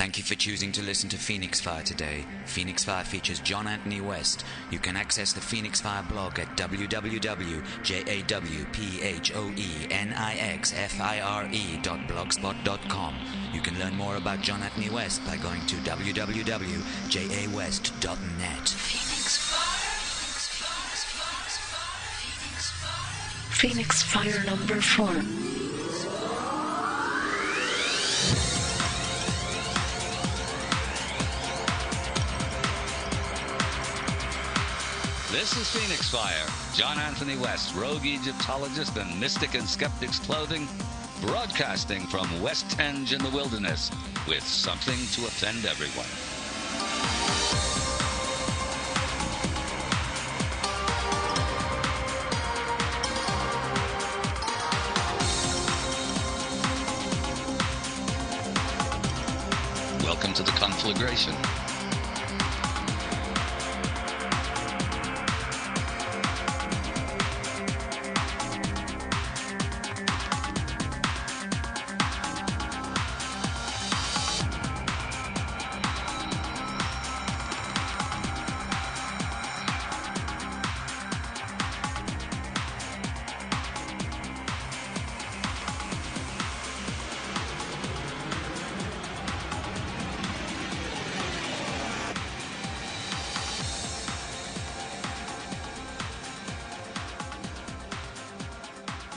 Thank you for choosing to listen to PhoenixFire today. PhoenixFire features John Anthony West. You can access the PhoenixFire blog at www.jawphonixfire.blogspot.com. You can learn more about John Anthony West by going to www.jawest.net. PhoenixFire number 4. This is PhoenixFire, John Anthony West, rogue Egyptologist and mystic in skeptics' clothing, broadcasting from West Henge in the wilderness with something to offend everyone. Welcome to the conflagration.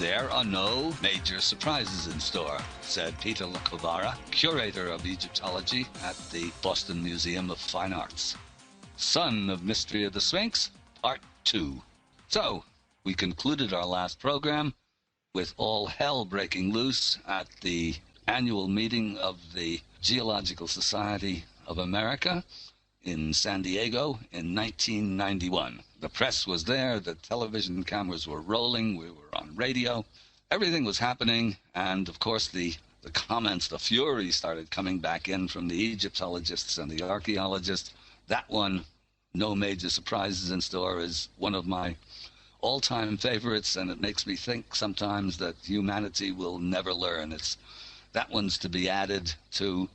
There are no major surprises in store, said Peter Lacovara, curator of Egyptology at the Boston Museum of Fine Arts. Son of Mystery of the Sphinx, Part 2. So, we concluded our last program with all hell breaking loose at the annual meeting of the Geological Society of America in San Diego in 1991. The press was there, the television cameras were rolling, we were on radio, everything was happening, and of course the comments, the fury started coming back in from the Egyptologists and the archaeologists. That one, no major surprises in store, is one of my all-time favorites, and it makes me think sometimes that humanity will never learn. That one's to be added to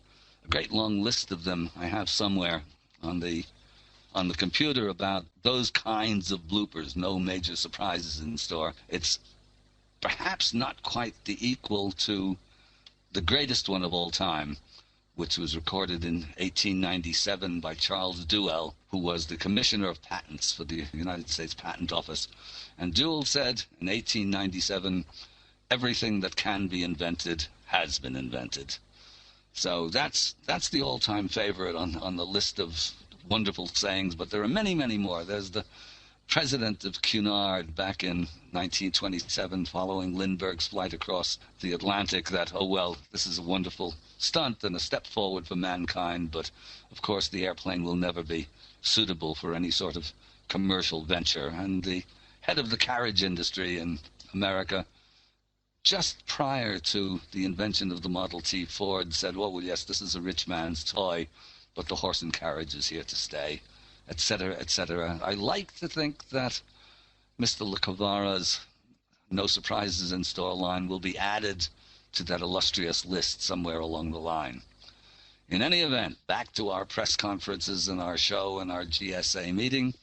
a great long list of them I have somewhere on the computer about those kinds of bloopers, no major surprises in store. It's perhaps not quite the equal to the greatest one of all time, which was recorded in 1897 by Charles Duell, who was the Commissioner of Patents for the United States Patent Office. And Duell said in 1897, everything that can be invented has been invented. So that's the all-time favorite on the list of wonderful sayings, but there are many, many more. There's the president of Cunard back in 1927 following Lindbergh's flight across the Atlantic that, oh well, this is a wonderful stunt and a step forward for mankind, but of course the airplane will never be suitable for any sort of commercial venture. And the head of the carriage industry in America, just prior to the invention of the Model T, Ford said, well, yes, this is a rich man's toy, but the horse and carriage is here to stay, etc., etc. I like to think that Mr. Lacovara's No Surprises in Store line will be added to that illustrious list somewhere along the line. In any event, back to our press conferences and our show and our GSA meeting.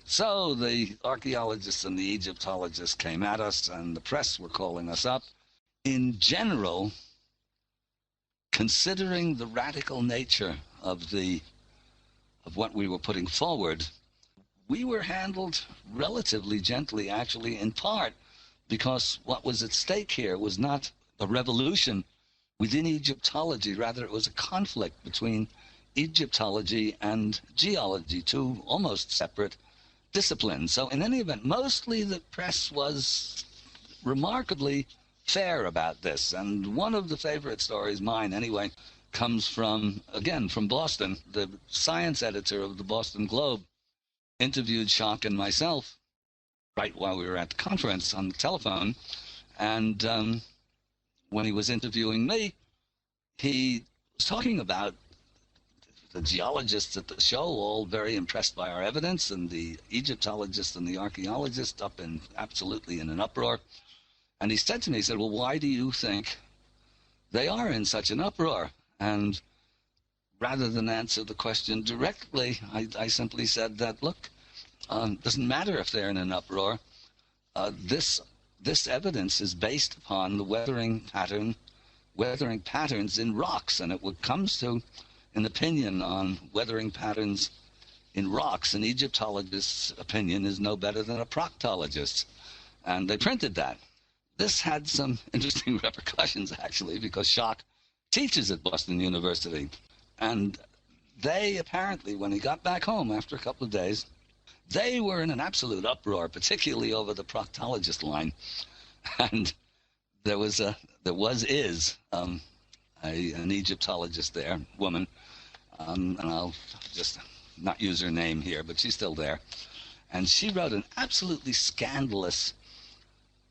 So the archaeologists and the Egyptologists came at us, and the press were calling us up. In general, considering the radical nature of what we were putting forward, we were handled relatively gently, actually, in part because what was at stake here was not a revolution within Egyptology. Rather, it was a conflict between Egyptology and geology, two almost separate disciplines. So in any event, mostly the press was remarkably fair about this. And one of the favorite stories, mine anyway, comes from, again, from Boston. The science editor of the Boston Globe interviewed Schock and myself right while we were at the conference on the telephone. And when he was interviewing me, he was talking about the geologists at the show, all very impressed by our evidence, and the Egyptologists and the archaeologists absolutely in an uproar. And he said to me, he said, well, why do you think they are in such an uproar? And rather than answer the question directly, I simply said that, look, doesn't matter if they're in an uproar. This evidence is based upon the weathering patterns in rocks, and it comes to an opinion on weathering patterns in rocks. An Egyptologist's opinion is no better than a proctologist's, and they printed that. This had some interesting repercussions, actually, because Schock teaches at Boston University, and they apparently, when he got back home after a couple of days, they were in an absolute uproar, particularly over the proctologist line. And there is an Egyptologist there, woman, and I'll just not use her name here, but she's still there. And she wrote an absolutely scandalous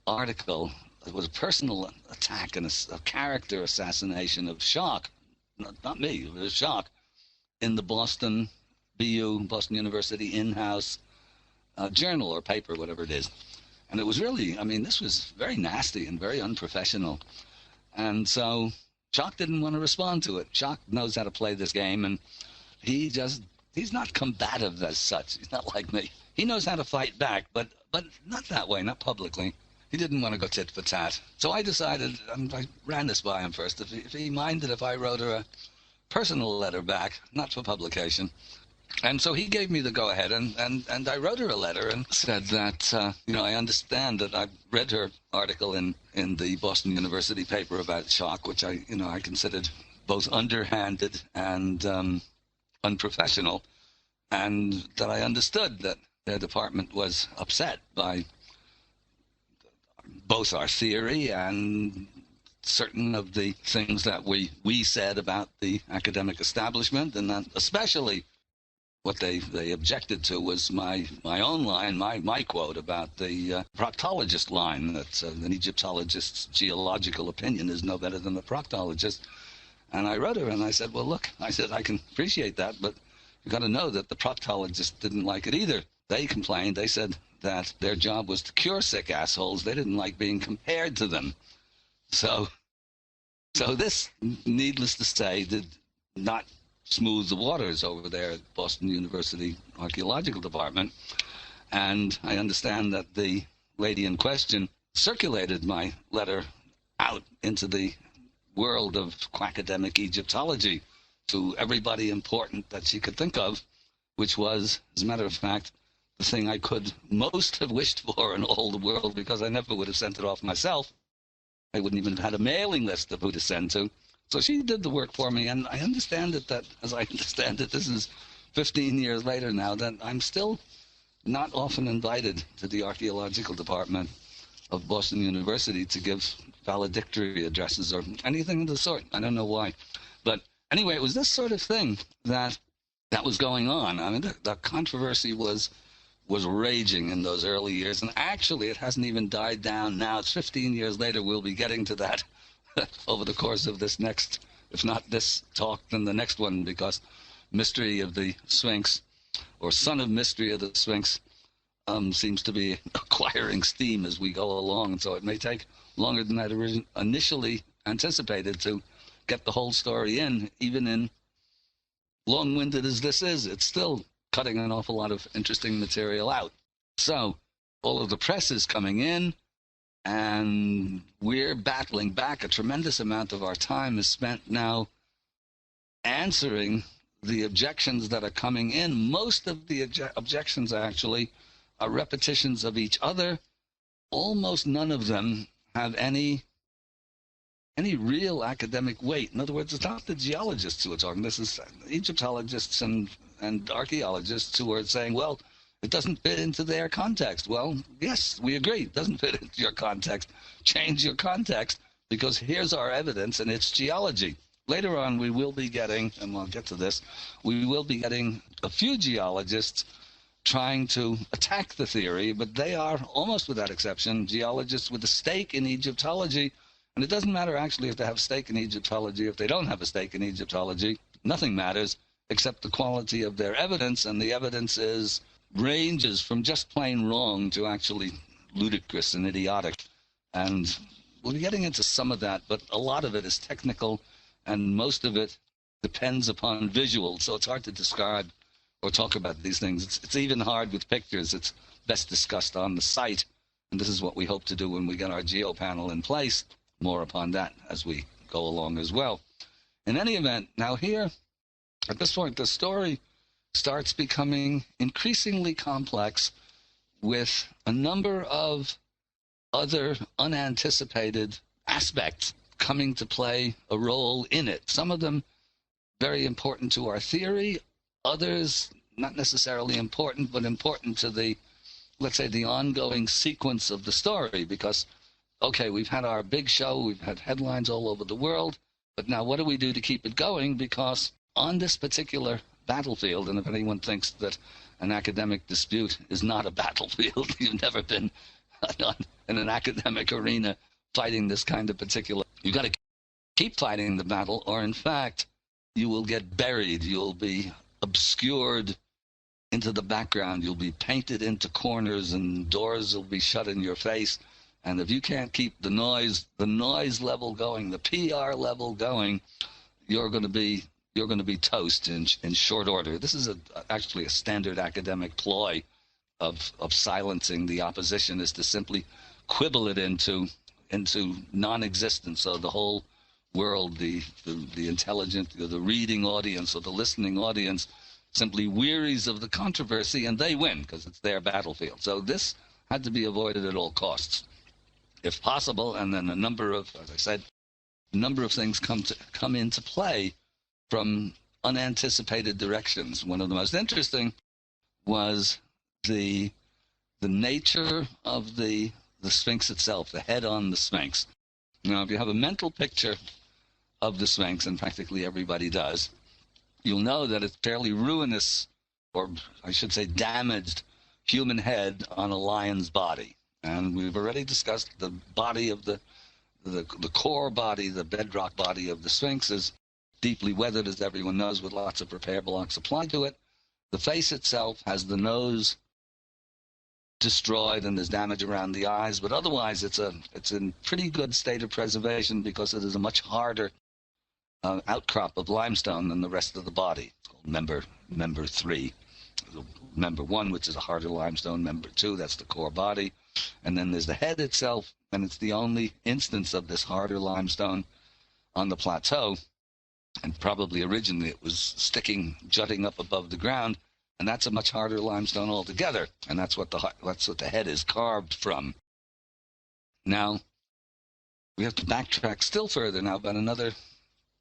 article. It was a personal attack and a character assassination of Schock, not me, it was Schock, in the Boston University in-house journal or paper, whatever it is. And it was really, this was very nasty and very unprofessional. And so Schock didn't want to respond to it. Schock knows how to play this game, and he's not combative as such. He's not like me. He knows how to fight back, but not that way, not publicly. He didn't want to go tit for tat. So I decided, I ran this by him first, if he minded if I wrote her a personal letter back, not for publication. And so he gave me the go-ahead, and I wrote her a letter and said that, I understand that I read her article in the Boston University paper about Schock, which I considered both underhanded and unprofessional, and that I understood that their department was upset by both our theory and certain of the things that we said about the academic establishment, and that especially what they objected to was my own line, my quote about the proctologist line, that an Egyptologist's geological opinion is no better than the proctologist. And I wrote her and I said, well, look, I said, I can appreciate that, but you got to know that the proctologists didn't like it either. They complained. They said that their job was to cure sick assholes. They didn't like being compared to them. So this, needless to say, did not smooth the waters over there at Boston University Archaeological Department. And I understand that the lady in question circulated my letter out into the world of quackademic Egyptology to everybody important that she could think of, which was, as a matter of fact, the thing I could most have wished for in all the world, because I never would have sent it off myself. I wouldn't even have had a mailing list of who to send to. So she did the work for me, and I understand it that, as I understand it, this is 15 years later now, that I'm still not often invited to the archaeological department of Boston University to give valedictory addresses or anything of the sort. I don't know why. But anyway, it was this sort of thing that was going on. I mean, the controversy was raging in those early years, and actually it hasn't even died down now. It's 15 years later. We'll be getting to that over the course of this next, if not this talk, then the next one, because Mystery of the Sphinx, or Son of Mystery of the Sphinx, seems to be acquiring steam as we go along, and so it may take longer than I'd initially anticipated to get the whole story in. Even in long-winded as this is, it's still cutting an awful lot of interesting material out. So all of the press is coming in, and we're battling back. A tremendous amount of our time is spent now answering the objections that are coming in. Most of the objections actually are repetitions of each other. Almost none of them have any real academic weight. In other words, it's not the geologists who are talking. This is Egyptologists and archaeologists who are saying, well, it doesn't fit into their context. Well, yes, we agree. It doesn't fit into your context. Change your context, because here's our evidence, and it's geology. Later on, we will be getting, and we'll get to this, we will be getting a few geologists trying to attack the theory, but they are, almost without exception, geologists with a stake in Egyptology. And it doesn't matter actually if they have a stake in Egyptology. If they don't have a stake in Egyptology, nothing matters except the quality of their evidence, and the evidence ranges from just plain wrong to actually ludicrous and idiotic. And we'll be getting into some of that, but a lot of it is technical, and most of it depends upon visual, so it's hard to describe or talk about these things. It's even hard with pictures. It's best discussed on the site, and this is what we hope to do when we get our geo panel in place. More upon that as we go along as well. In any event, now here, at this point, the story starts becoming increasingly complex with a number of other unanticipated aspects coming to play a role in it. Some of them very important to our theory, others not necessarily important, but important to the, let's say, the ongoing sequence of the story. Because, okay, we've had our big show, we've had headlines all over the world, but now what do we do to keep it going? Because on this particular battlefield, and if anyone thinks that an academic dispute is not a battlefield, you've never been in an academic arena fighting this kind of particular. You've got to keep fighting the battle, or in fact, you will get buried. You'll be obscured into the background. You'll be painted into corners, and doors will be shut in your face. And if you can't keep the noise level going, the PR level going, you're going to be toast in short order. This is actually a standard academic ploy of silencing the opposition, is to simply quibble it into non-existence. So the whole world, the intelligent, the reading audience or the listening audience simply wearies of the controversy, and they win because it's their battlefield. So this had to be avoided at all costs, if possible. And then a number of things come into play from unanticipated directions. One of the most interesting was the nature of the Sphinx itself, the head on the Sphinx. Now, if you have a mental picture of the Sphinx, and practically everybody does, you'll know that it's fairly ruinous, or I should say damaged, human head on a lion's body. And we've already discussed the body of the core body, the bedrock body of the Sphinx is deeply weathered, as everyone knows, with lots of repair blocks applied to it. The face itself has the nose destroyed and there's damage around the eyes, but otherwise it's in pretty good state of preservation because it is a much harder outcrop of limestone than the rest of the body. It's called member 3. Member 1, which is a harder limestone. Member 2, that's the core body. And then there's the head itself, and it's the only instance of this harder limestone on the plateau. And probably originally it was jutting up above the ground, and that's a much harder limestone altogether. And that's what the head is carved from. Now, we have to backtrack still further now, about another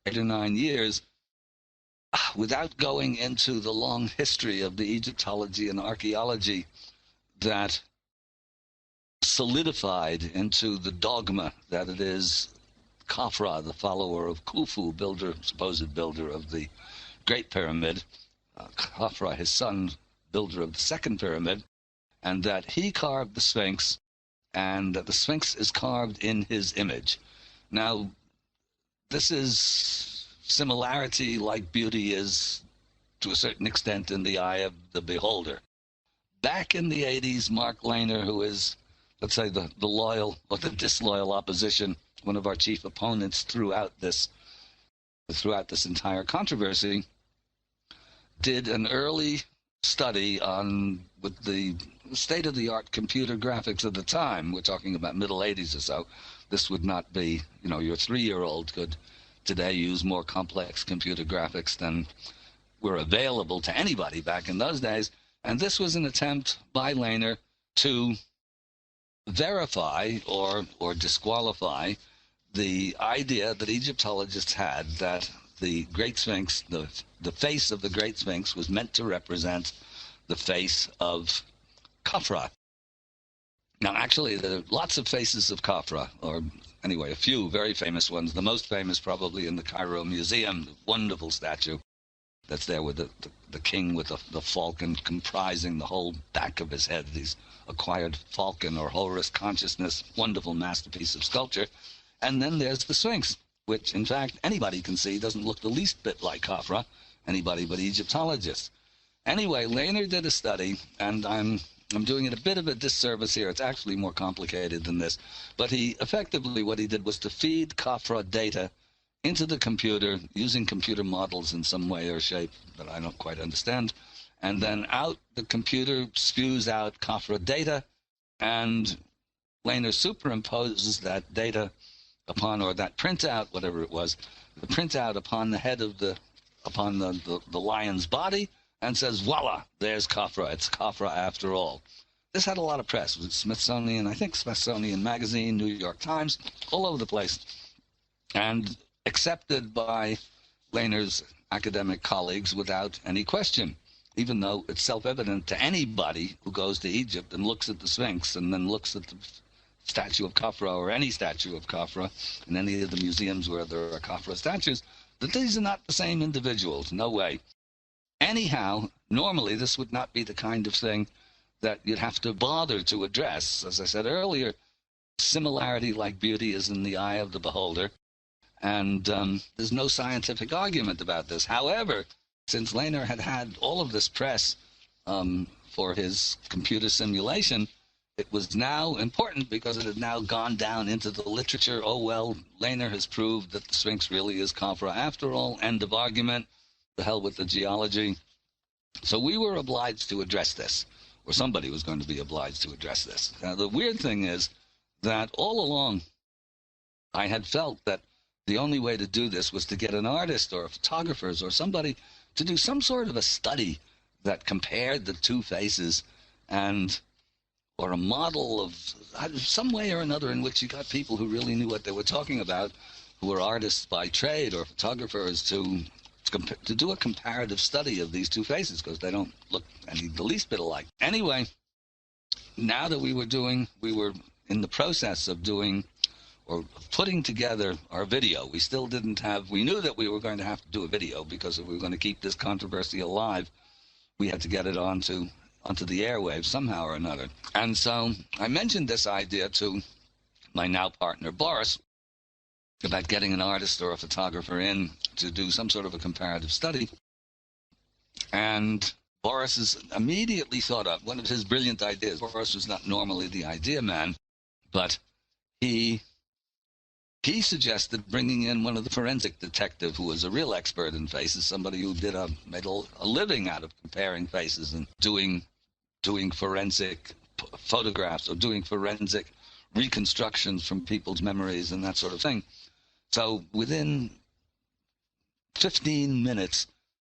8 or 9 years, without going into the long history of the Egyptology and archaeology that solidified into the dogma that it is Khafra, the follower of Khufu, supposed builder of the Great Pyramid, Khafra, his son, builder of the Second Pyramid, and that he carved the Sphinx, and that the Sphinx is carved in his image. Now, this is similarity like beauty is to a certain extent in the eye of the beholder. Back in the 80s, Mark Lehner, who is, let's say, the loyal or the disloyal opposition, one of our chief opponents throughout this entire controversy, did an early study with the state-of-the-art computer graphics of the time. We're talking about middle 80s or so. This would not be, your 3-year-old could today use more complex computer graphics than were available to anybody back in those days. And this was an attempt by Lehner to verify or disqualify the idea that Egyptologists had that the Great Sphinx, the face of the Great Sphinx, was meant to represent the face of Khafra. Now, actually, there are lots of faces of Khafra, or anyway, a few very famous ones. The most famous probably in the Cairo Museum, the wonderful statue that's there with the king with the falcon comprising the whole back of his head. He's acquired falcon or Horus consciousness, wonderful masterpiece of sculpture. And then there's the Sphinx, which, in fact, anybody can see doesn't look the least bit like Khafra, anybody but Egyptologists. Anyway, Lehner did a study, and I'm doing it a bit of a disservice here. It's actually more complicated than this. But he effectively, what he did was to feed Khafra data into the computer using computer models in some way or shape that I don't quite understand. And then out the computer spews out Khafra data, and Lehner superimposes that data upon, or that printout, whatever it was, the printout upon the head of the lion's body, and says, voila, there's Khafra. It's Khafra after all. This had a lot of press. It was Smithsonian, I think Smithsonian Magazine, New York Times, all over the place, and accepted by Lehner's academic colleagues without any question, even though it's self-evident to anybody who goes to Egypt and looks at the Sphinx and then looks at the statue of Khafra, or any statue of Khafra in any of the museums where there are Khafra statues, that these are not the same individuals. No way. Anyhow, normally this would not be the kind of thing that you'd have to bother to address. As I said earlier, similarity like beauty is in the eye of the beholder, and there's no scientific argument about this. However, since Lehner had had all of this press for his computer simulation, it was now important because it had now gone down into the literature. Oh, well, Lehner has proved that the Sphinx really is Khafra after all. End of argument. The hell with the geology. So we were obliged to address this, or somebody was going to be obliged to address this. Now, the weird thing is that all along I had felt that the only way to do this was to get an artist or photographers or somebody to do some sort of a study that compared the two faces, and or a model of some way or another in which you got people who really knew what they were talking about, who were artists by trade or photographers, to do a comparative study of these two faces, because they don't look any the least bit alike. Anyway, now that we were in the process of doing or putting together our video. We knew that we were going to have to do a video, because if we were going to keep this controversy alive, we had to get it onto the airwaves somehow or another. And so I mentioned this idea to my now partner, Boris, about getting an artist or a photographer in to do some sort of a comparative study. And Boris has immediately thought up one of his brilliant ideas. Boris was not normally the idea man, but he suggested bringing in one of the forensic detectives who was a real expert in faces, somebody who made a living out of comparing faces and doing forensic photographs or doing forensic reconstructions from people's memories and that sort of thing. So within 15 minutes,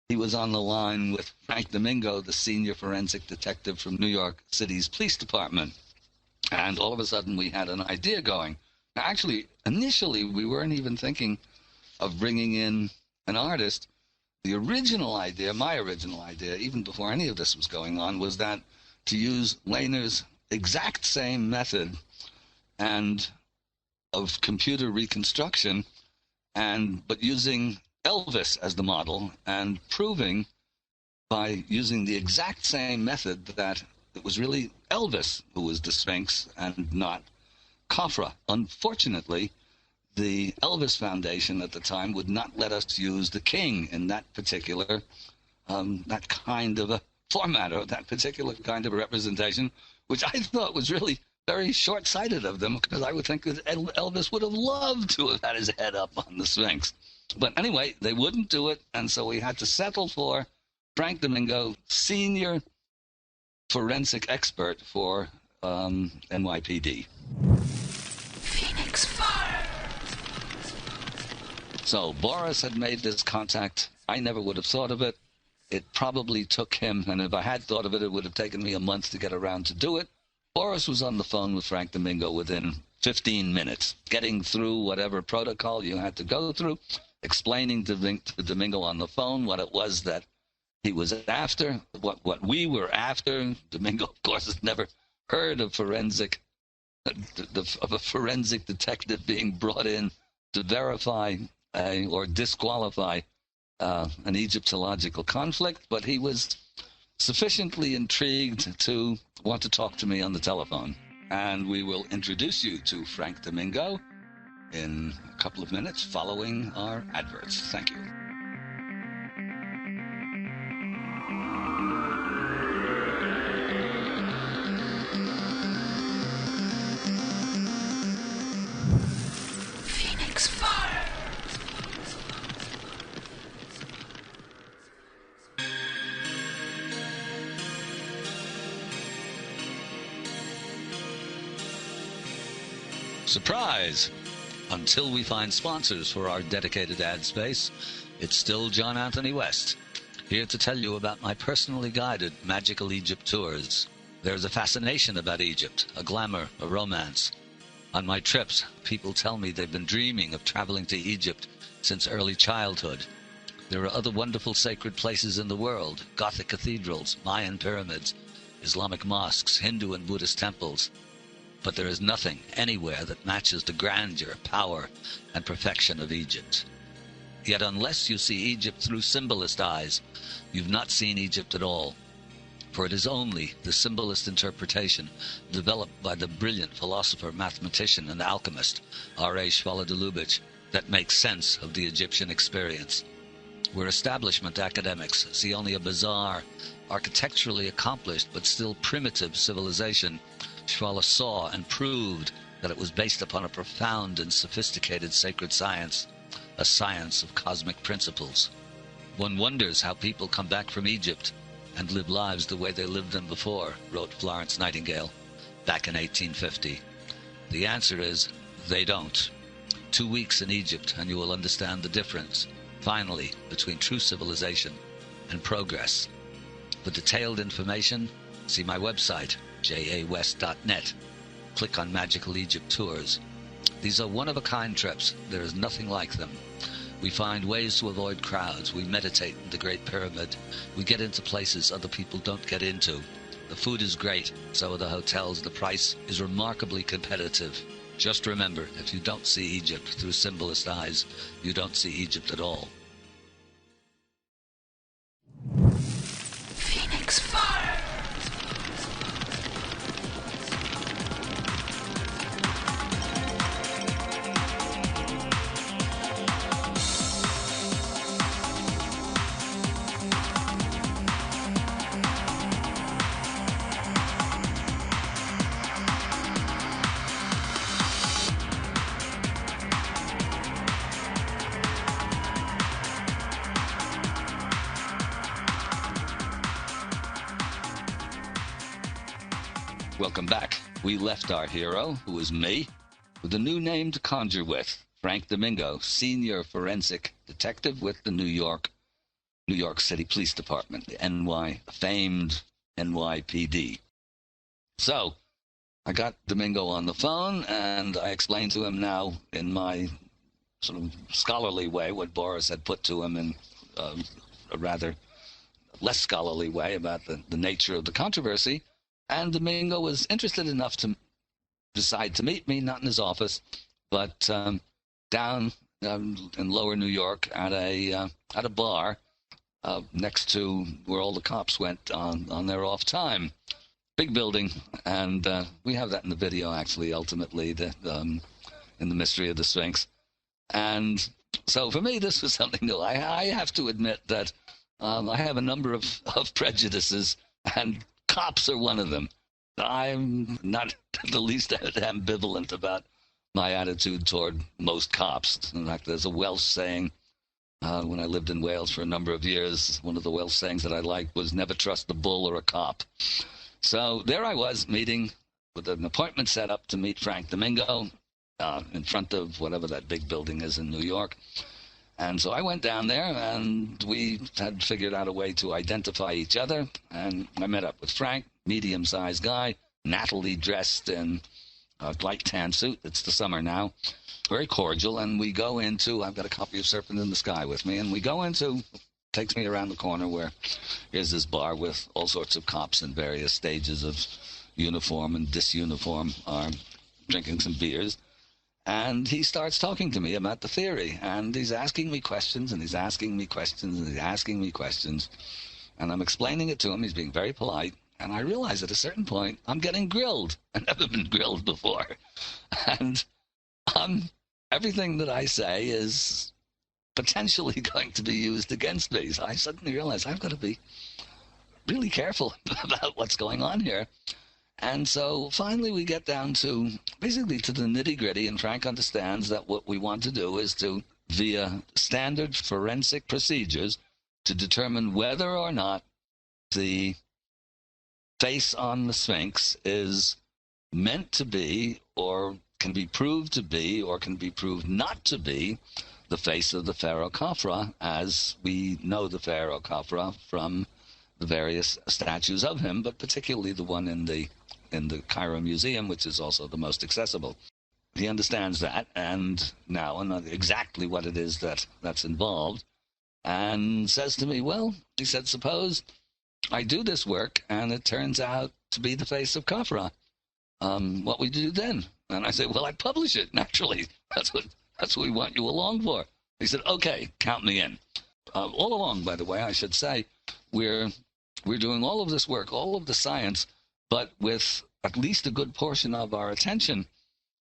he was on the line with Frank Domingo, the senior forensic detective from New York City's police department. And all of a sudden, we had an idea going. Now, actually, initially, we weren't even thinking of bringing in an artist. The original idea, my original idea, even before any of this was going on, was that to use Lehner's exact same method and of computer reconstruction, but using Elvis as the model, and proving by using the exact same method that it was really Elvis who was the Sphinx and not Khafra. Unfortunately, the Elvis Foundation at the time would not let us use the king in that particular, that kind of a format, or that particular kind of a representation, which I thought was really very short-sighted of them, because I would think that Elvis would have loved to have had his head up on the Sphinx. But anyway, they wouldn't do it, and so we had to settle for Frank Domingo, senior forensic expert for NYPD. PhoenixFire. So Boris had made this contact. I never would have thought of it. It probably took him, and if I had thought of it, it would have taken me a month to get around to do it. Boris was on the phone with Frank Domingo within 15 minutes, getting through whatever protocol you had to go through, explaining to Domingo on the phone what it was that he was after, what we were after. Domingo, of course, has never heard of of a forensic detective being brought in to verify or disqualify an Egyptological conflict, but he was sufficiently intrigued to want to talk to me on the telephone. And we will introduce you to Frank Domingo in a couple of minutes following our adverts. Thank you. PhoenixFire. Surprise! Until we find sponsors for our dedicated ad space, it's still John Anthony West, here to tell you about my personally guided magical Egypt tours. There's a fascination about Egypt, a glamour, a romance. On my trips, people tell me they've been dreaming of traveling to Egypt since early childhood. There are other wonderful sacred places in the world, Gothic cathedrals, Mayan pyramids, Islamic mosques, Hindu and Buddhist temples. But there is nothing anywhere that matches the grandeur, power, and perfection of Egypt. Yet unless you see Egypt through symbolist eyes, you've not seen Egypt at all. For it is only the symbolist interpretation developed by the brilliant philosopher, mathematician, and alchemist R.A. Shvalad that makes sense of the Egyptian experience. Where establishment academics see only a bizarre, architecturally accomplished but still primitive civilization, Shvala saw and proved that it was based upon a profound and sophisticated sacred science, a science of cosmic principles. One wonders how people come back from Egypt and live lives the way they lived them before, wrote Florence Nightingale back in 1850. The answer is, they don't. 2 weeks in Egypt and you will understand the difference, finally, between true civilization and progress. For detailed information, see my website, jawest.net. Click on Magical Egypt Tours. These are one-of-a-kind trips. There is nothing like them. We find ways to avoid crowds. We meditate in the Great Pyramid. We get into places other people don't get into. The food is great, so are the hotels. The price is remarkably competitive. Just remember, if you don't see Egypt through symbolist eyes, you don't see Egypt at all. PhoenixFire. Welcome back. We left our hero, who was me, with a new name to conjure with, Frank Domingo, senior forensic detective with the New York City Police Department, the famed NYPD. So, I got Domingo on the phone, and I explained to him now in my sort of scholarly way what Boris had put to him in a rather less scholarly way about the nature of the controversy. And Domingo was interested enough to decide to meet me, not in his office, but down in lower New York at a bar next to where all the cops went on their off time. Big building, and we have that in the video, actually, ultimately, in The Mystery of the Sphinx. And so for me, this was something new. I have to admit that I have a number of prejudices, and cops are one of them. I'm not the least ambivalent about my attitude toward most cops. In fact, there's a Welsh saying, when I lived in Wales for a number of years, one of the Welsh sayings that I liked was, never trust a bull or a cop. So there I was, meeting with an appointment set up to meet Frank Domingo in front of whatever that big building is in New York. And so I went down there, and we had figured out a way to identify each other. And I met up with Frank, medium-sized guy, nattily dressed in a light tan suit. It's the summer now. Very cordial. And we go into, I've got a copy of Serpent in the Sky with me, and we go into, takes me around the corner where here's this bar with all sorts of cops in various stages of uniform and disuniform, drinking some beers. And he starts talking to me about the theory, and he's asking me questions, and he's asking me questions, and he's asking me questions, and I'm explaining it to him. He's being very polite, and I realize at a certain point I'm getting grilled. I've never been grilled before, and everything that I say is potentially going to be used against me. So I suddenly realize I've got to be really careful about what's going on here. And so finally we get down to basically to the nitty-gritty, and Frank understands that what we want to do is to, via standard forensic procedures, to determine whether or not the face on the Sphinx is meant to be or can be proved to be, or can be proved not to be, the face of the pharaoh Khafra, as we know the pharaoh Khafra from the various statues of him, but particularly the one in the Cairo Museum, which is also the most accessible. He understands that, and now exactly what it is that's involved, and says to me, well, he said, suppose I do this work and it turns out to be the face of Khafra. What would you do then? And I said, well, I'd publish it, naturally. That's what we want you along for. He said, okay, count me in. All along, by the way, I should say, we're doing all of this work, all of the science, but with at least a good portion of our attention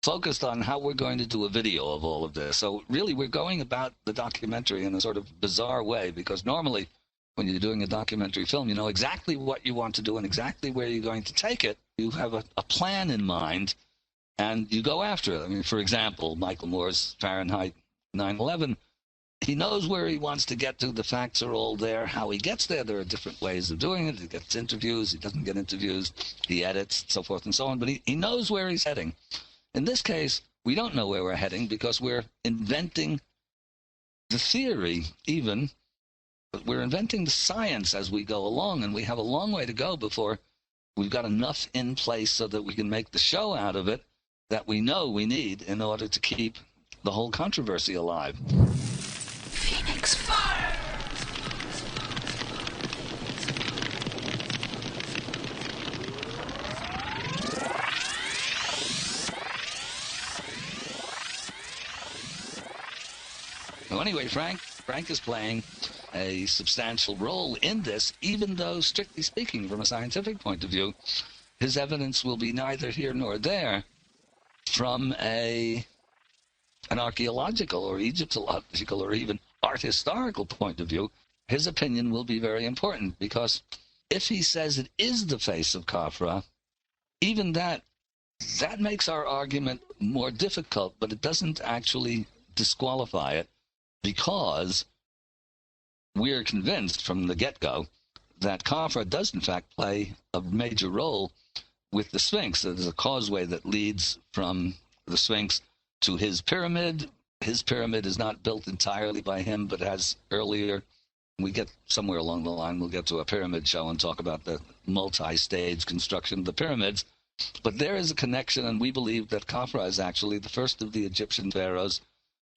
focused on how we're going to do a video of all of this. So really, we're going about the documentary in a sort of bizarre way, because normally when you're doing a documentary film, you know exactly what you want to do and exactly where you're going to take it. You have a plan in mind, and you go after it. I mean, for example, Michael Moore's Fahrenheit 9/11, he knows where he wants to get to. The facts are all there. How he gets there are different ways of doing it. He gets interviews. He doesn't get interviews. He edits, so forth and so on. But he knows where he's heading. In this case, we don't know where we're heading because we're inventing the theory even, but we're inventing the science as we go along, and we have a long way to go before we've got enough in place so that we can make the show out of it that we know we need in order to keep the whole controversy alive. PhoenixFire. Well, anyway, Frank is playing a substantial role in this, even though, strictly speaking, from a scientific point of view, his evidence will be neither here nor there from an archaeological or Egyptological or even art historical point of view. His opinion will be very important, because if he says it is the face of Khafra, even that makes our argument more difficult, but it doesn't actually disqualify it, because we're convinced from the get-go that Khafra does in fact play a major role with the Sphinx. There's a causeway that leads from the Sphinx to his pyramid. His pyramid is not built entirely by him, but has earlier, we get somewhere along the line, we'll get to a pyramid show and talk about the multi-stage construction of the pyramids. But there is a connection, and we believe that Khafra is actually the first of the Egyptian pharaohs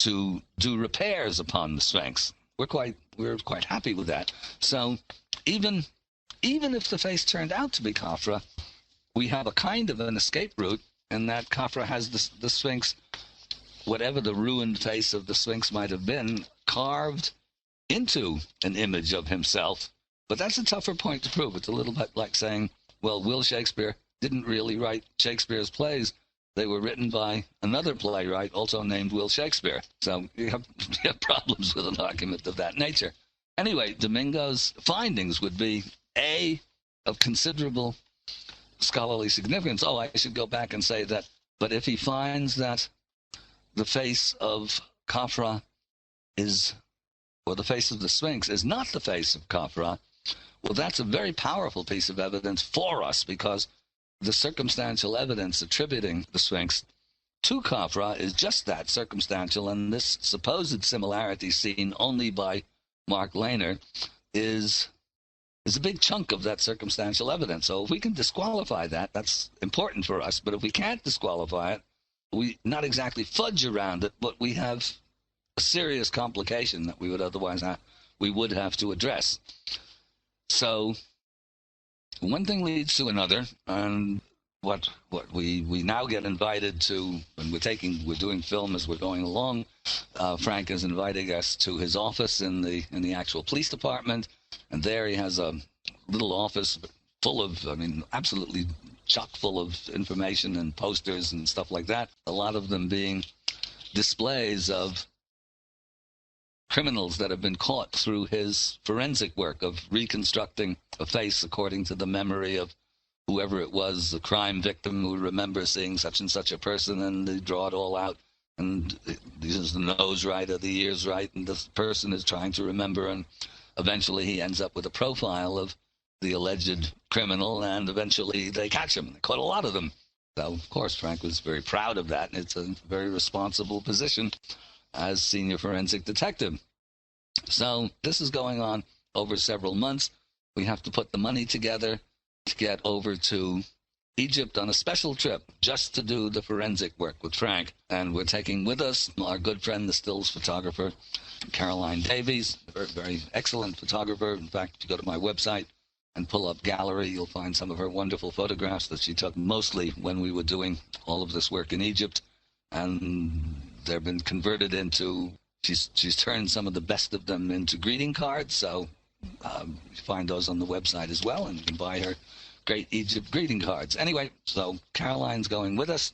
to do repairs upon the Sphinx. We're quite happy with that. So even if the face turned out to be Khafra, we have a kind of an escape route, in that Khafra has the Sphinx, whatever the ruined face of the Sphinx might have been, carved into an image of himself. But that's a tougher point to prove. It's a little bit like saying, well, Will Shakespeare didn't really write Shakespeare's plays. They were written by another playwright also named Will Shakespeare. So you have problems with an argument of that nature. Anyway, Domingo's findings would be, A, of considerable scholarly significance. Oh, I should go back and say that, but if he finds that the face of Khafra is, or the face of the Sphinx is not the face of Khafra, well, that's a very powerful piece of evidence for us, because the circumstantial evidence attributing the Sphinx to Khafra is just that, circumstantial, and this supposed similarity seen only by Mark Lehner is a big chunk of that circumstantial evidence. So if we can disqualify that, that's important for us. But if we can't disqualify it, we not exactly fudge around it, but we have a serious complication that we would otherwise have to address. So one thing leads to another, and what we now get invited to, when we're doing film as we're going along. Frank is inviting us to his office in the actual police department, and there he has a little office full of, absolutely chock full of information and posters and stuff like that. A lot of them being displays of criminals that have been caught through his forensic work of reconstructing a face according to the memory of whoever it was, the crime victim who remembers seeing such and such a person, and they draw it all out, and is the nose right or the ears right, and this person is trying to remember, and eventually he ends up with a profile of the alleged criminal, and eventually they catch him. They caught a lot of them So, of course, Frank was very proud of that, and it's a very responsible position as senior forensic detective. So this is going on over several months. We have to put the money together to get over to Egypt on a special trip just to do the forensic work with Frank. And we're taking with us our good friend, the stills photographer, Caroline Davies, a very, very excellent photographer. In fact, if you go to my website and pull up gallery, you'll find some of her wonderful photographs that she took mostly when we were doing all of this work in Egypt. And they've been converted into, she's turned some of the best of them into greeting cards. So you find those on the website as well, and you can buy her great Egypt greeting cards. Anyway, so Caroline's going with us,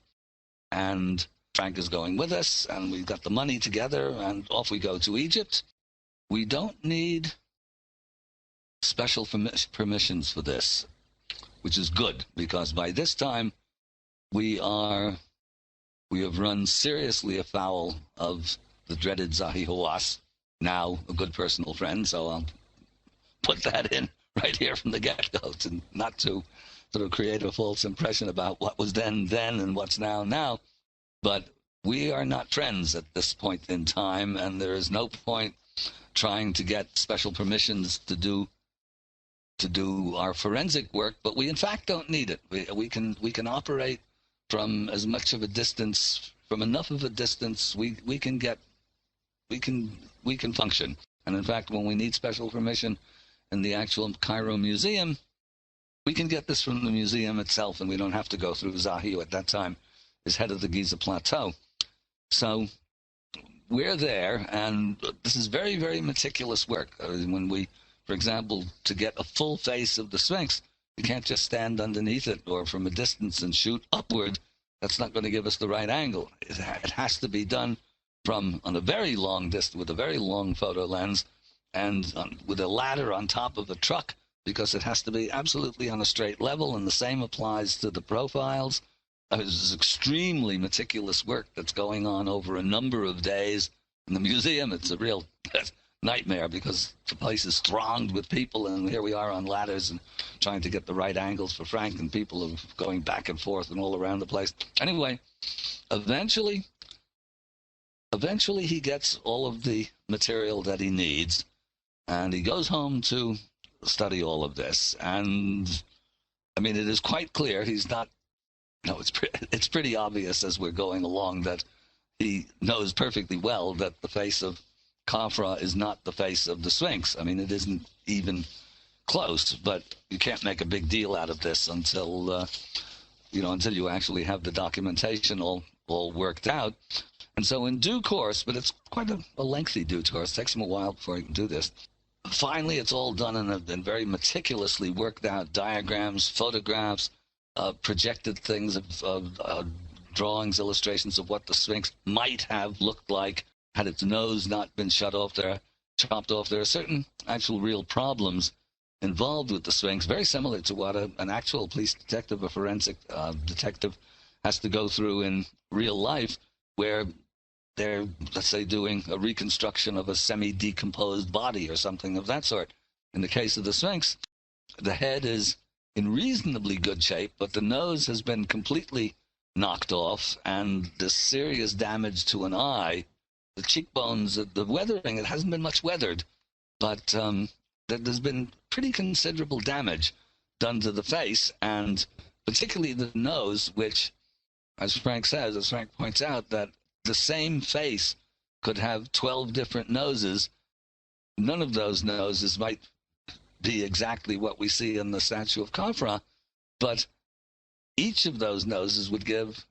and Frank is going with us, and we've got the money together, and off we go to Egypt. We don't need special permissions for this, which is good, because by this time we have run seriously afoul of the dreaded Zahi Hawass, now a good personal friend, so I'll put that in right here from the get-go, to not to sort of create a false impression about what was then and what's now. But we are not friends at this point in time, and there is no point trying to get special permissions to do our forensic work. But we in fact don't need it. We can operate from as much of a distance, from enough of a distance. We can function. And in fact, when we need special permission in the actual Cairo Museum, we can get this from the museum itself, and we don't have to go through Zahi, who at that time is head of the Giza Plateau. So we're there, and this is very, very meticulous work. When we, for example, to get a full face of the Sphinx, you can't just stand underneath it or from a distance and shoot upward. That's not going to give us the right angle. It has to be done from on a very long distance with a very long photo lens, and with a ladder on top of a truck, because it has to be absolutely on a straight level, and the same applies to the profiles. This is extremely meticulous work that's going on over a number of days. In the museum, it's a real nightmare, because the place is thronged with people, and here we are on ladders and trying to get the right angles for Frank, and people are going back and forth and all around the place. Anyway, eventually he gets all of the material that he needs, and he goes home to study all of this. And I mean, it is quite clear he's not, it's pretty obvious as we're going along that he knows perfectly well that the face of Khafra is not the face of the Sphinx. I mean, it isn't even close, but you can't make a big deal out of this until you actually have the documentation all worked out. And so in due course, but it's quite a lengthy due course, it takes him a while before he can do this. Finally, it's all done in very meticulously worked out diagrams, photographs, projected things of drawings, illustrations of what the Sphinx might have looked like had its nose not been chopped off. There are certain actual real problems involved with the Sphinx, very similar to what an actual police detective, a forensic detective, has to go through in real life, where they're, let's say, doing a reconstruction of a semi-decomposed body or something of that sort. In the case of the Sphinx, the head is in reasonably good shape, but the nose has been completely knocked off, and there's serious damage to an eye. The cheekbones, the weathering, it hasn't been much weathered, but there's been pretty considerable damage done to the face, and particularly the nose, which, as Frank points out, that the same face could have 12 different noses. None of those noses might be exactly what we see in the statue of Khafra, but each of those noses would give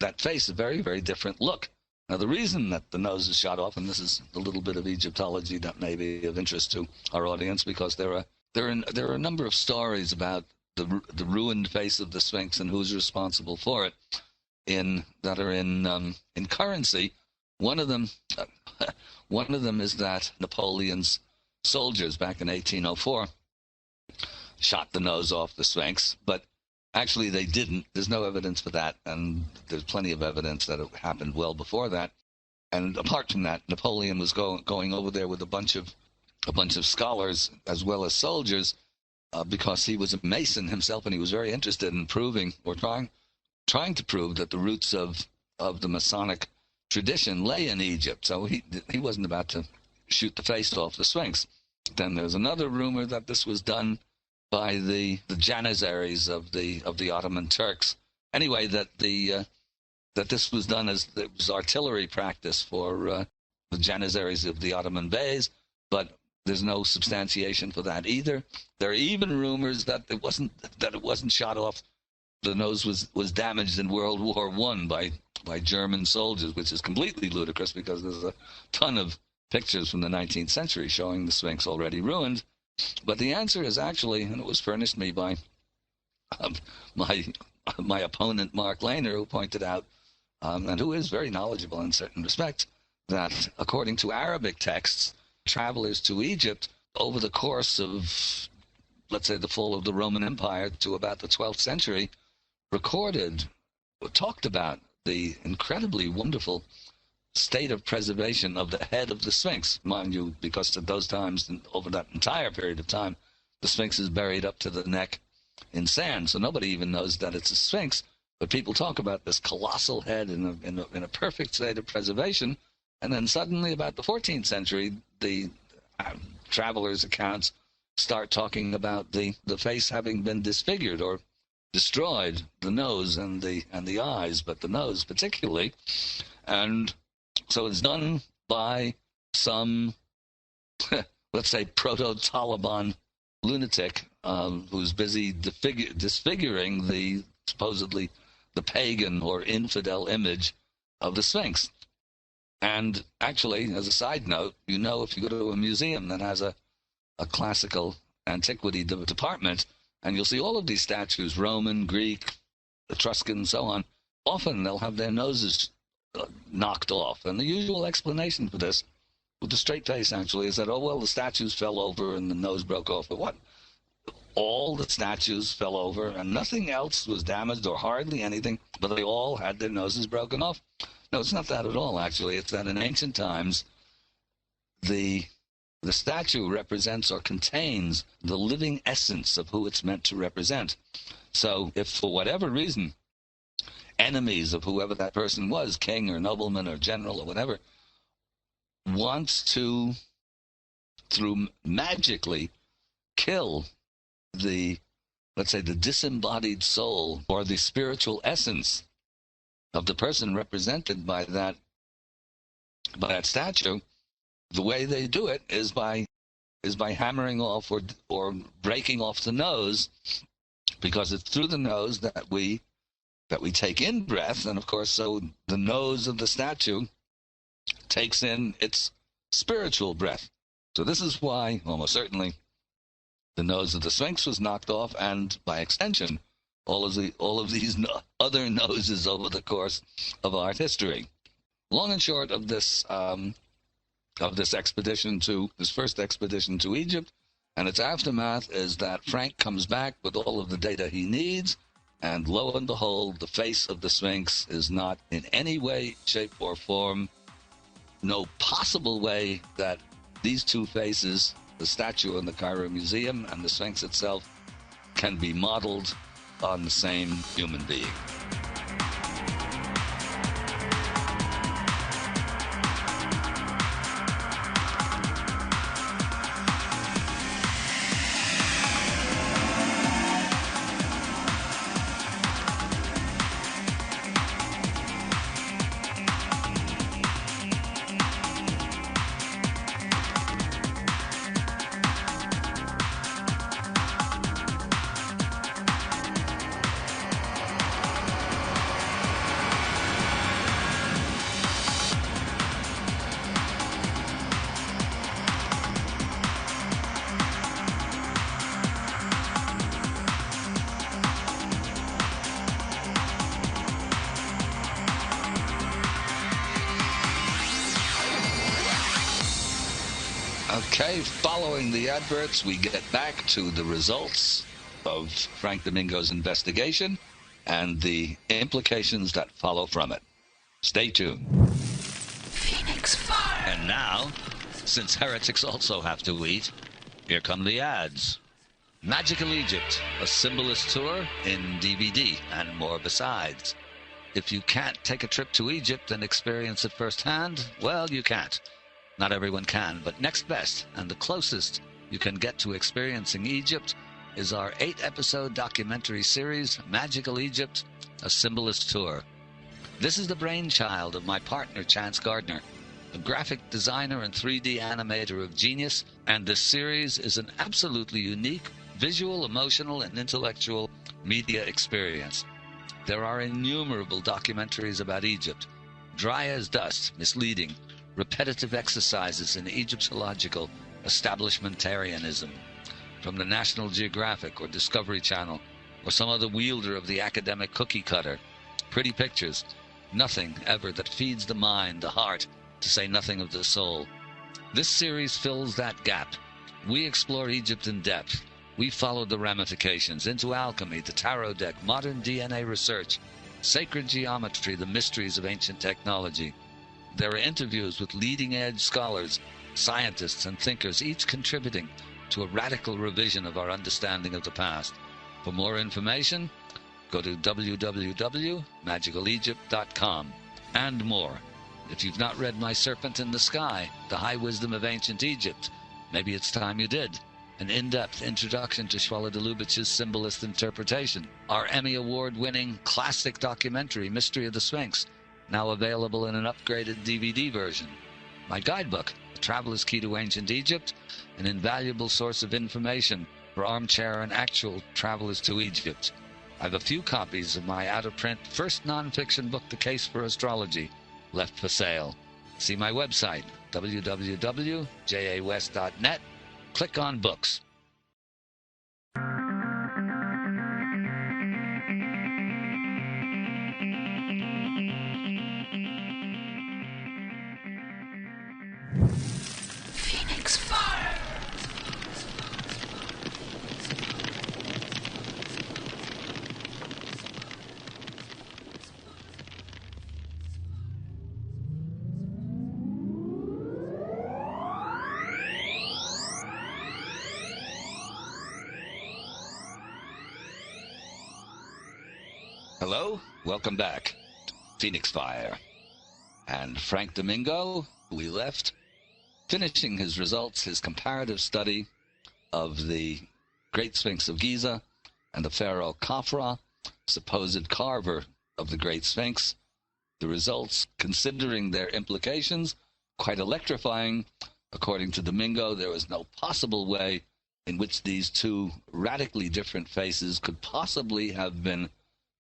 that face a very, very different look. Now, the reason that the nose is shot off, and this is a little bit of Egyptology that may be of interest to our audience, because there are a number of stories about the ruined face of the Sphinx and who's responsible for it that are in currency. One of them is that Napoleon's soldiers back in 1804 shot the nose off the Sphinx, but actually they didn't. There's no evidence for that, and there's plenty of evidence that it happened well before that. And apart from that, Napoleon was going over there with a bunch of scholars as well as soldiers, because he was a Mason himself, and he was very interested in proving or trying trying to prove that the roots of the Masonic tradition lay in Egypt. So he wasn't about to shoot the face off the Sphinx. Then there's another rumor that this was done by the Janissaries of the Ottoman Turks. Anyway, that this was done as it was artillery practice for the Janissaries of the Ottoman Beys, but there's no substantiation for that either. There are even rumors that it wasn't shot off. The nose was damaged in World War I by German soldiers, which is completely ludicrous because there's a ton of pictures from the 19th century showing the Sphinx already ruined. But the answer is actually, and it was furnished me by my opponent Mark Lehner, who pointed out, and who is very knowledgeable in certain respects, that according to Arabic texts, travelers to Egypt over the course of, let's say, the fall of the Roman Empire to about the 12th century, talked about the incredibly wonderful state of preservation of the head of the Sphinx. Mind you, because at those times, over that entire period of time, the Sphinx is buried up to the neck in sand, so nobody even knows that it's a Sphinx. But people talk about this colossal head in a perfect state of preservation, and then suddenly, about the 14th century, the travelers' accounts start talking about the face having been disfigured or destroyed, the nose and the eyes, but the nose particularly. And so it's done by some, let's say, proto-Taliban lunatic who's busy disfiguring the supposedly the pagan or infidel image of the Sphinx. And actually, as a side note, if you go to a museum that has a classical antiquity department, and you'll see all of these statues, Roman, Greek, Etruscan, so on, often they'll have their noses knocked off. And the usual explanation for this, with the straight face actually, is that, the statues fell over and the nose broke off. But what? All the statues fell over and nothing else was damaged or hardly anything, but they all had their noses broken off? No, it's not that at all, actually. It's that in ancient times, the statue represents or contains the living essence of who it's meant to represent. So if for whatever reason enemies of whoever that person was, king or nobleman or general or whatever, wants to, through magically, kill the, let's say, the disembodied soul or the spiritual essence of the person represented by that statue, the way they do it is by hammering off or breaking off the nose, because it's through the nose that we take in breath, and of course, so the nose of the statue takes in its spiritual breath. So this is why, almost certainly, the nose of the Sphinx was knocked off, and by extension, all of these other noses over the course of art history. Long and short of this first expedition to Egypt and its aftermath is that Frank comes back with all of the data he needs, and lo and behold, the face of the Sphinx is not in any way, shape, or form, no possible way that these two faces, the statue in the Cairo Museum and the Sphinx itself, can be modeled on the same human being. Okay, following the adverts, we get back to the results of Frank Domingo's investigation and the implications that follow from it. Stay tuned. PhoenixFire. And now, since heretics also have to eat, here come the ads. Magical Egypt, a symbolist tour in DVD, and more besides. If you can't take a trip to Egypt and experience it firsthand, well, you can't. Not everyone can, but next best and the closest you can get to experiencing Egypt is our 8-episode documentary series, Magical Egypt, a symbolist tour. This is the brainchild of my partner, Chance Gardner, a graphic designer and 3D animator of genius, and this series is an absolutely unique visual, emotional, and intellectual media experience. There are innumerable documentaries about Egypt, dry as dust, misleading, repetitive exercises in Egyptological establishmentarianism, from the National Geographic or Discovery Channel, or some other wielder of the academic cookie cutter. Pretty pictures, nothing ever that feeds the mind, the heart, to say nothing of the soul. This series fills that gap. We explore Egypt in depth. We follow the ramifications into alchemy, the tarot deck, modern DNA research, sacred geometry, the mysteries of ancient technology. There are interviews with leading-edge scholars, scientists, and thinkers, each contributing to a radical revision of our understanding of the past. For more information, go to www.magicalegypt.com and more. If you've not read My Serpent in the Sky, The High Wisdom of Ancient Egypt, maybe it's time you did. An in-depth introduction to Shwala Delubich's symbolist interpretation. Our Emmy Award-winning classic documentary, Mystery of the Sphinx, now available in an upgraded DVD version. My guidebook, The Traveler's Key to Ancient Egypt, an invaluable source of information for armchair and actual travelers to Egypt. I have a few copies of my out-of-print first non-fiction book, The Case for Astrology, left for sale. See my website, www.jawest.net. Click on Books. PhoenixFire. Hello, welcome back to PhoenixFire. And Frank Domingo, who we left, finishing his results, his comparative study of the Great Sphinx of Giza and the pharaoh Khafra, supposed carver of the Great Sphinx. The results, considering their implications, quite electrifying. According to Domingo, there was no possible way in which these two radically different faces could possibly have been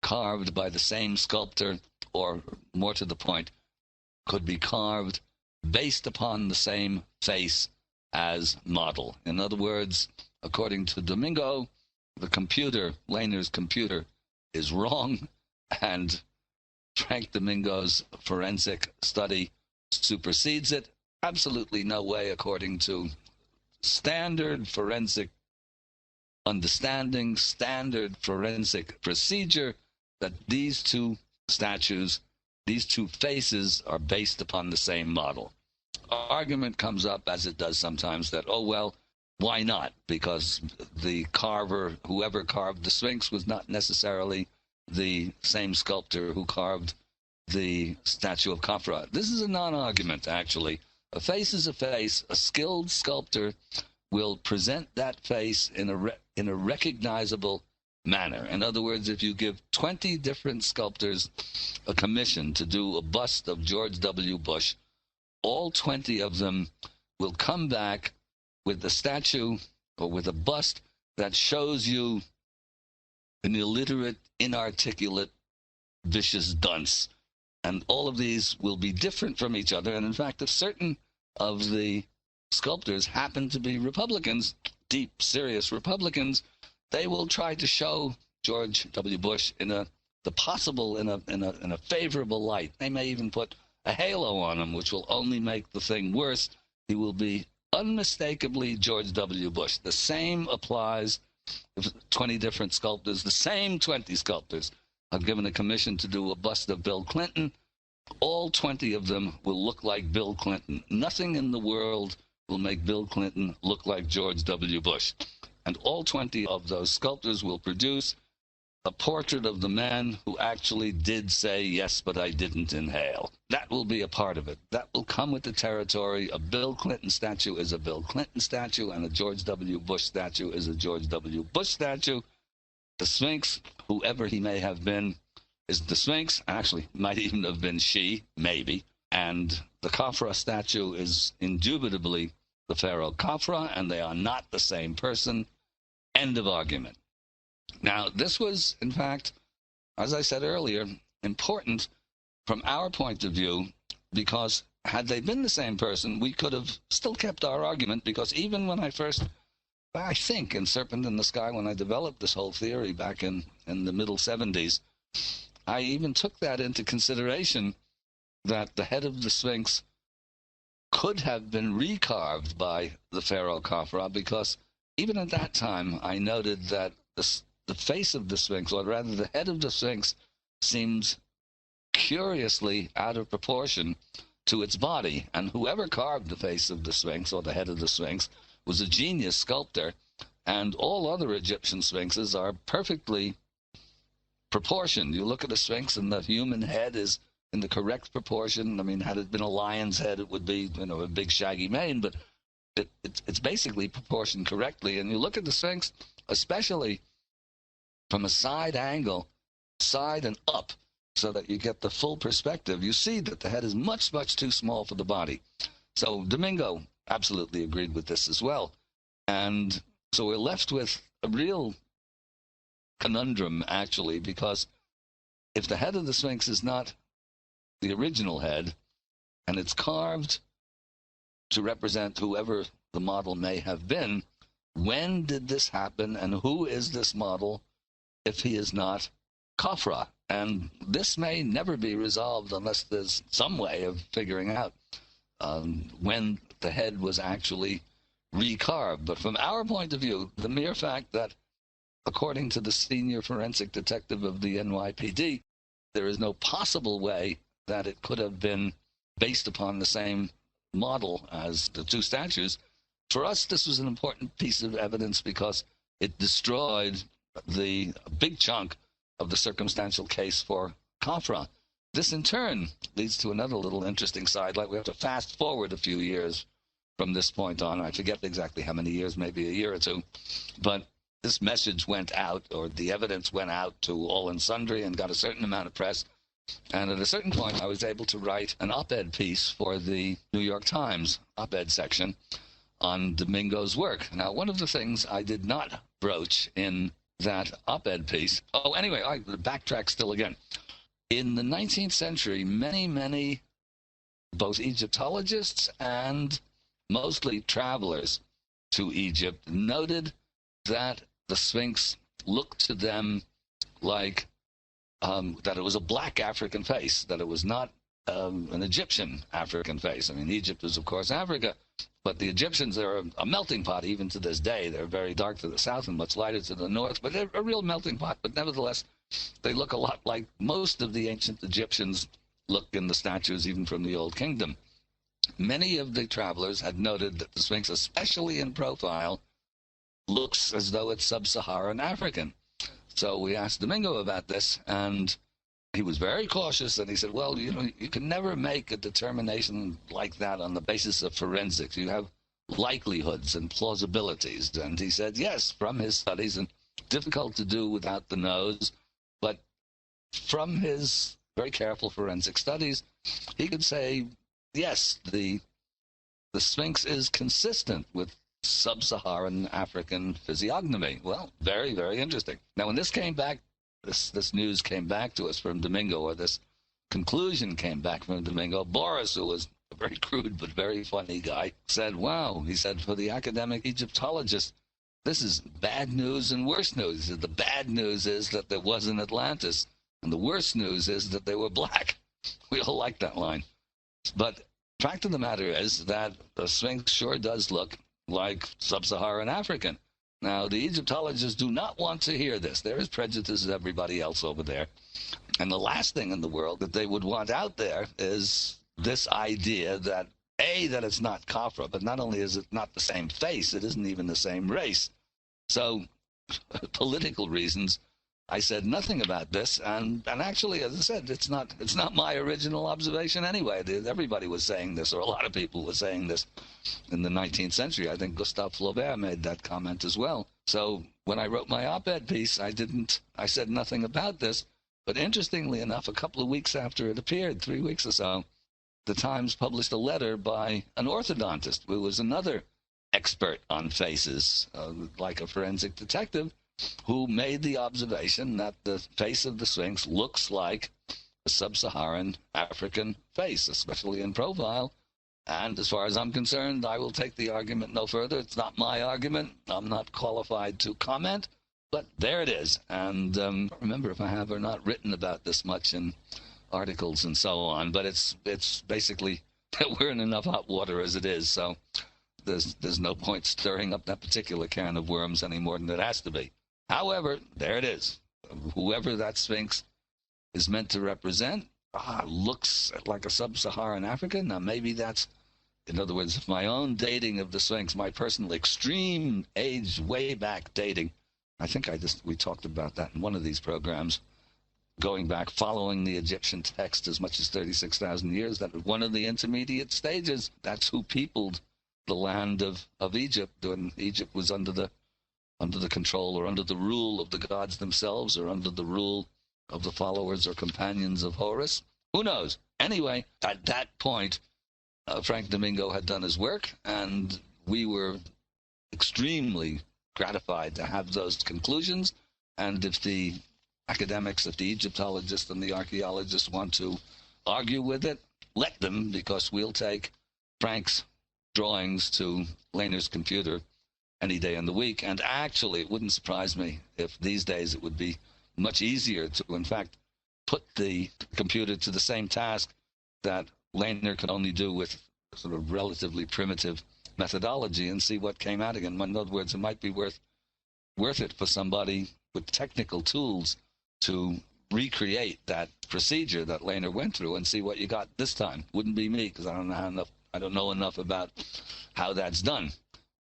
carved by the same sculptor, or more to the point, could be carved based upon the same face as model. In other words, according to Domingo, the computer, Lehner's computer, is wrong, and Frank Domingo's forensic study supersedes it. Absolutely no way, according to standard forensic understanding, standard forensic procedure, that these two statues, these two faces, are based upon the same model. Argument comes up, as it does sometimes, that, oh, well, why not? Because the carver, whoever carved the Sphinx, was not necessarily the same sculptor who carved the statue of Khafra. This is a non-argument, actually. A face is a face. A skilled sculptor will present that face in a recognizable manner. In other words, if you give 20 different sculptors a commission to do a bust of George W. Bush, all 20 of them will come back with a statue or with a bust that shows you an illiterate, inarticulate, vicious dunce. And all of these will be different from each other. And in fact, if certain of the sculptors happen to be Republicans, deep, serious Republicans, they will try to show George W. Bush in a favorable light. They may even put a halo on him, which will only make the thing worse. He will be unmistakably George W. Bush. The same applies if 20 different sculptors, the same 20 sculptors, are given a commission to do a bust of Bill Clinton. All 20 of them will look like Bill Clinton. Nothing in the world will make Bill Clinton look like George W. Bush. and all 20 of those sculptors will produce a portrait of the man who actually did say, yes, but I didn't inhale. That will be a part of it. That will come with the territory. A Bill Clinton statue is a Bill Clinton statue, and a George W. Bush statue is a George W. Bush statue. The Sphinx, whoever he may have been, is the Sphinx. Actually, might even have been she, maybe. And the Khafra statue is indubitably the pharaoh Khafra, and they are not the same person. End of argument. Now, this was, in fact, as I said earlier, important from our point of view, because had they been the same person, we could have still kept our argument, because even when I first, I think, in Serpent in the Sky, when I developed this whole theory back in the middle 70s, I even took that into consideration, that the head of the Sphinx could have been recarved by the pharaoh Khafra, because even at that time, I noted that the face of the Sphinx, or rather the head of the Sphinx, seems curiously out of proportion to its body. And whoever carved the face of the Sphinx, or the head of the Sphinx, was a genius sculptor. And all other Egyptian Sphinxes are perfectly proportioned. You look at a Sphinx and the human head is in the correct proportion. I mean, had it been a lion's head, it would be, a big shaggy mane, but it's basically proportioned correctly. And you look at the Sphinx, especially from a side angle, side and up, so that you get the full perspective, you see that the head is much, much too small for the body. So Domingo absolutely agreed with this as well. And so we're left with a real conundrum, actually, because if the head of the Sphinx is not the original head, and it's carved to represent whoever the model may have been, when did this happen, and who is this model if he is not Khafra? And this may never be resolved unless there's some way of figuring out when the head was actually recarved. But from our point of view, the mere fact that, according to the senior forensic detective of the NYPD, there is no possible way that it could have been based upon the same model as the two statues, for us this was an important piece of evidence, because it destroyed the big chunk of the circumstantial case for Khafra. This in turn leads to another little interesting side. Like, we have to fast forward a few years from this point on. I forget exactly how many years, maybe a year or two, but this message went out, or the evidence went out to all and sundry and got a certain amount of press. And at a certain point, I was able to write an op-ed piece for the New York Times op-ed section on Domingo's work. Now, one of the things I did not broach in that op-ed piece, anyway, I backtrack still again. In the 19th century, many, both Egyptologists and mostly travelers to Egypt noted that the Sphinx looked to them like that it was a black African face, that it was not an Egyptian African face. I mean, Egypt is, of course, Africa, but the Egyptians are a melting pot even to this day. They're very dark to the south and much lighter to the north, but they're a real melting pot. But nevertheless, they look a lot like most of the ancient Egyptians look in the statues, even from the Old Kingdom. Many of the travelers had noted that the Sphinx, especially in profile, looks as though it's sub-Saharan African. So we asked Domingo about this, and he was very cautious, and he said, well, you can never make a determination like that on the basis of forensics. You have likelihoods and plausibilities. And he said, yes, from his studies, and difficult to do without the nose, but from his very careful forensic studies, he could say, yes, the Sphinx is consistent with sub-Saharan African physiognomy. Well, very, very interesting. Now, when this came back, this news came back to us from Domingo, or this conclusion came back from Domingo, Boris, who was a very crude but very funny guy, said, wow, he said, for the academic Egyptologist, this is bad news and worse news. He said, the bad news is that there was an Atlantis, and the worst news is that they were black. We all like that line. But the fact of the matter is that the Sphinx sure does look like sub-Saharan African. Now, the Egyptologists do not want to hear this. They're as prejudiced as everybody else over there. And the last thing in the world that they would want out there is this idea that, A, that it's not Khafra, but not only is it not the same face, it isn't even the same race. So, political reasons, I said nothing about this, and actually, as I said, it's not my original observation anyway. Everybody was saying this, or a lot of people were saying this in the 19th century. I think Gustave Flaubert made that comment as well. So when I wrote my op-ed piece, I said nothing about this. But interestingly enough, a couple of weeks after it appeared, 3 weeks or so, the Times published a letter by an orthodontist who was another expert on faces, like a forensic detective, who made the observation that the face of the Sphinx looks like a sub-Saharan African face, especially in profile. And as far as I'm concerned, I will take the argument no further. It's not my argument. I'm not qualified to comment, but there it is. And I don't remember if I have or not written about this much in articles and so on, but it's basically that we're in enough hot water as it is, so there's no point stirring up that particular can of worms any more than it has to be. However, there it is. Whoever that Sphinx is meant to represent looks like a sub-Saharan African. Now, maybe that's, in other words, my own dating of the Sphinx, my personal extreme age, way back dating. I think we talked about that in one of these programs, going back, following the Egyptian text as much as 36,000 years. That was one of the intermediate stages. That's who peopled the land of Egypt when Egypt was under the control or under the rule of the gods themselves, or under the rule of the followers or companions of Horus. Who knows? Anyway, at that point, Frank Domingo had done his work, and we were extremely gratified to have those conclusions. And if the academics, if the Egyptologists and the archaeologists want to argue with it, let them, because we'll take Frank's drawings to Lehner's computer any day in the week. And actually, it wouldn't surprise me if these days it would be much easier to, in fact, put the computer to the same task that Lehner could only do with sort of relatively primitive methodology, and see what came out again. In other words, it might be worth it for somebody with technical tools to recreate that procedure that Lehner went through and see what you got this time. Wouldn't be me, because I don't know enough about how that's done.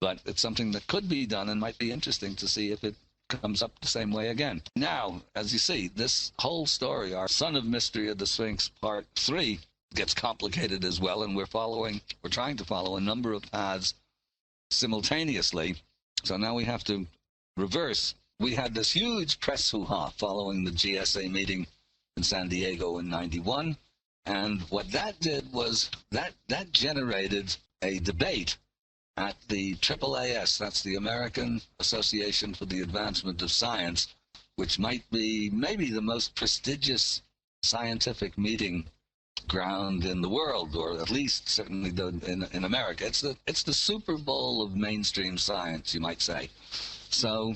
But it's something that could be done and might be interesting to see if it comes up the same way again. Now, as you see, this whole story, our Son of Mystery of the Sphinx Part 3, gets complicated as well, and we're trying to follow a number of paths simultaneously. So now we have to reverse. We had this huge press hoo-ha following the GSA meeting in San Diego in '91, and what that did was that generated a debate at the AAAS, that's the American Association for the Advancement of Science, which might be maybe the most prestigious scientific meeting ground in the world, or at least certainly in America. It's the Super Bowl of mainstream science, you might say. So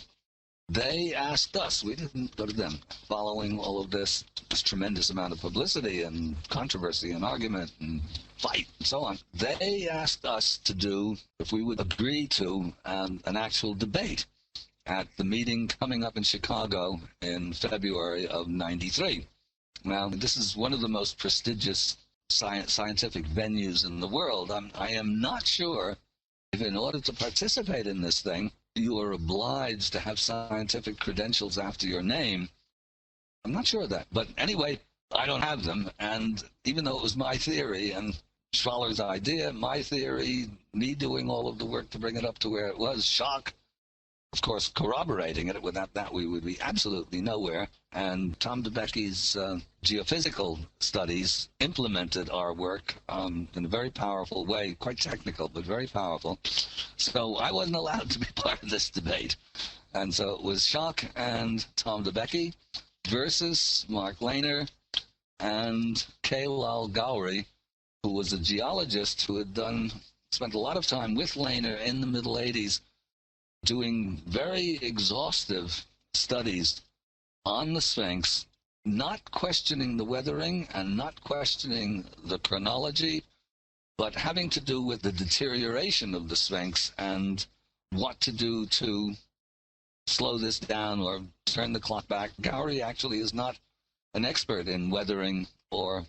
they asked us, we didn't go to them, following all of this tremendous amount of publicity and controversy and argument and fight and so on. They asked us to do, if we would agree to an actual debate at the meeting coming up in Chicago in February of '93. Now, this is one of the most prestigious scientific venues in the world. I am not sure if, in order to participate in this thing, you are obliged to have scientific credentials after your name. I'm not sure of that. But anyway, I don't have them. And even though it was my theory and Schwaller's idea, my theory, me doing all of the work to bring it up to where it was, Schock, of course, corroborating it. Without that, we would be absolutely nowhere. And Tom DeBecky's geophysical studies implemented our work in a very powerful way, quite technical, but very powerful. So I wasn't allowed to be part of this debate. And so it was Schock and Tom DeBecky versus Mark Lehner and K. Lal Gowrie, who was a geologist who had spent a lot of time with Lehner in the middle 80s, doing very exhaustive studies on the Sphinx, not questioning the weathering and not questioning the chronology, but having to do with the deterioration of the Sphinx and what to do to slow this down or turn the clock back. Gowrie actually is not an expert in weathering or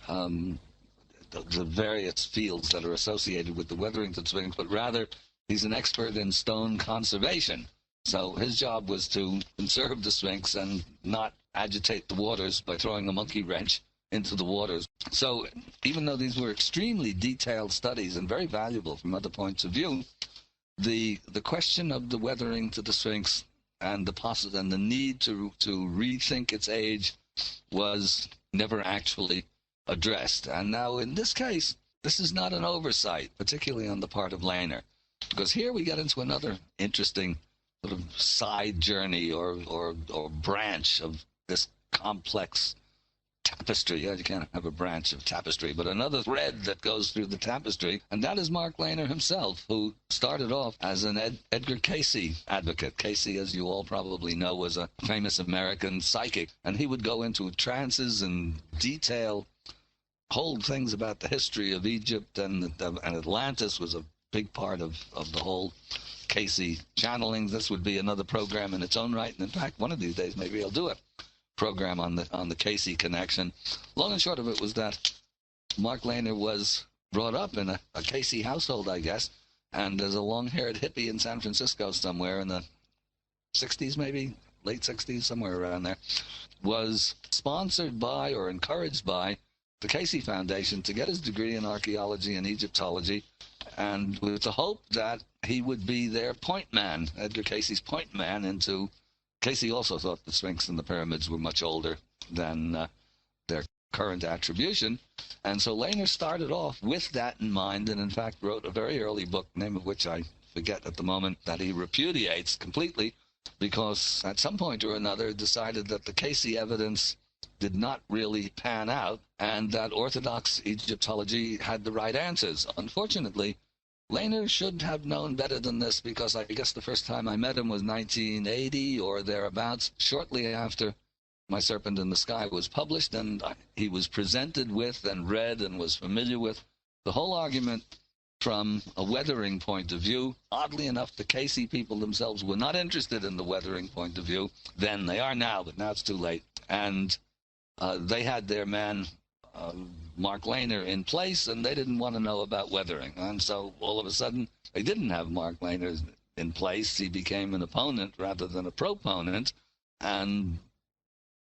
the various fields that are associated with the weathering of the Sphinx, but rather he's an expert in stone conservation. So his job was to conserve the Sphinx and not agitate the waters by throwing a monkey wrench into the waters. So even though these were extremely detailed studies and very valuable from other points of view, the question of the weathering to the Sphinx and the need to rethink its age was never actually addressed. And now in this case, this is not an oversight, particularly on the part of Lehner, because here we get into another interesting sort of side journey or branch of this complex tapestry. Yeah, you can't have a branch of tapestry, but another thread that goes through the tapestry, and that is Mark Lehner himself, who started off as an Edgar Cayce advocate. Cayce, as you all probably know, was a famous American psychic, and he would go into trances and detail whole things about the history of Egypt, and Atlantis was a big part of the whole Cayce channeling. This would be another program in its own right, and in fact, one of these days maybe I'll do it. Program on the Cayce connection. Long and short of it was that Mark Lehner was brought up in a Cayce household, I guess, and as a long-haired hippie in San Francisco somewhere in the 60s, maybe late 60s, somewhere around there, was sponsored by or encouraged by the Cayce Foundation to get his degree in archaeology and Egyptology, and with the hope that he would be their point man, Edgar Cayce's point man into Cayce also thought the Sphinx and the pyramids were much older than their current attribution. And so Lehner started off with that in mind, and in fact wrote a very early book, name of which I forget at the moment, that he repudiates completely, because at some point or another decided that the Cayce evidence did not really pan out, and that Orthodox Egyptology had the right answers. Unfortunately, Lehner should have known better than this, because I guess the first time I met him was 1980 or thereabouts, shortly after My Serpent in the Sky was published, and he was presented with and read and was familiar with the whole argument from a weathering point of view. Oddly enough, the Cayce people themselves were not interested in the weathering point of view. Then they are now, but now it's too late. And they had their man Mark Lehner in place, and they didn't want to know about weathering. And so all of a sudden, they didn't have Mark Lehner in place. He became an opponent rather than a proponent, and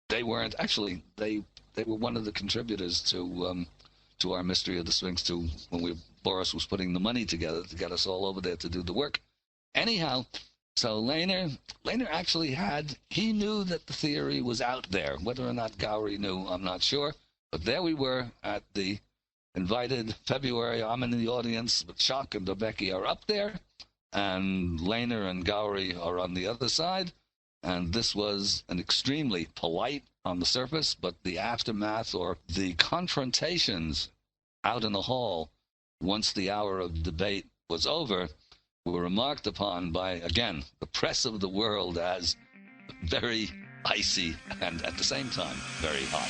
they weren't actually. They were one of the contributors to our Mystery of the Sphinx, when Boris was putting the money together to get us all over there to do the work. Anyhow, so Lehner actually he knew that the theory was out there. Whether or not Gowrie knew, I'm not sure. But there we were at the invited February. I'm in the audience, but Schock and Dobecki are up there, and Lehner and Gowrie are on the other side. And this was an extremely polite on the surface, but the aftermath or the confrontations out in the hall once the hour of debate was over were remarked upon by, again, the press of the world as very icy and at the same time very hot.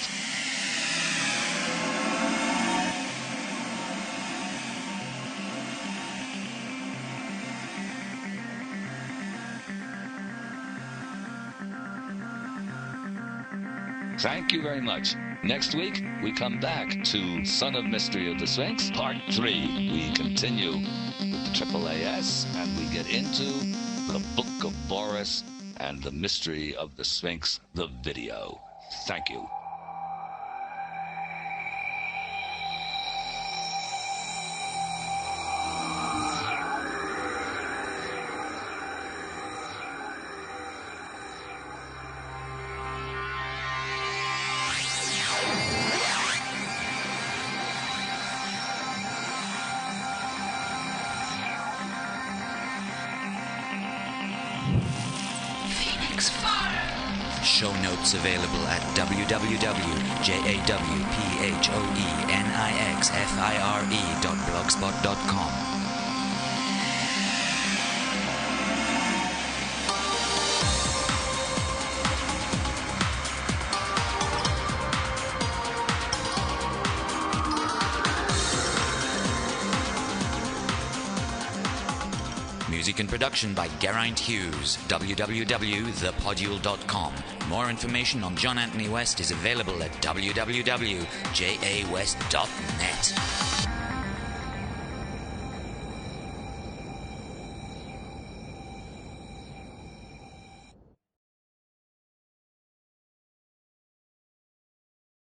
Thank you very much. Next week, we come back to Son of Mystery of the Sphinx, Part 3. We continue with the AAAS, and we get into the Book of Boris and the Mystery of the Sphinx, the video. Thank you. Show notes available at www.jawponixfire.blogspot.com. Music and production by Geraint Hughes. www.thepodule.com. More information on John Anthony West is available at www.jawest.net.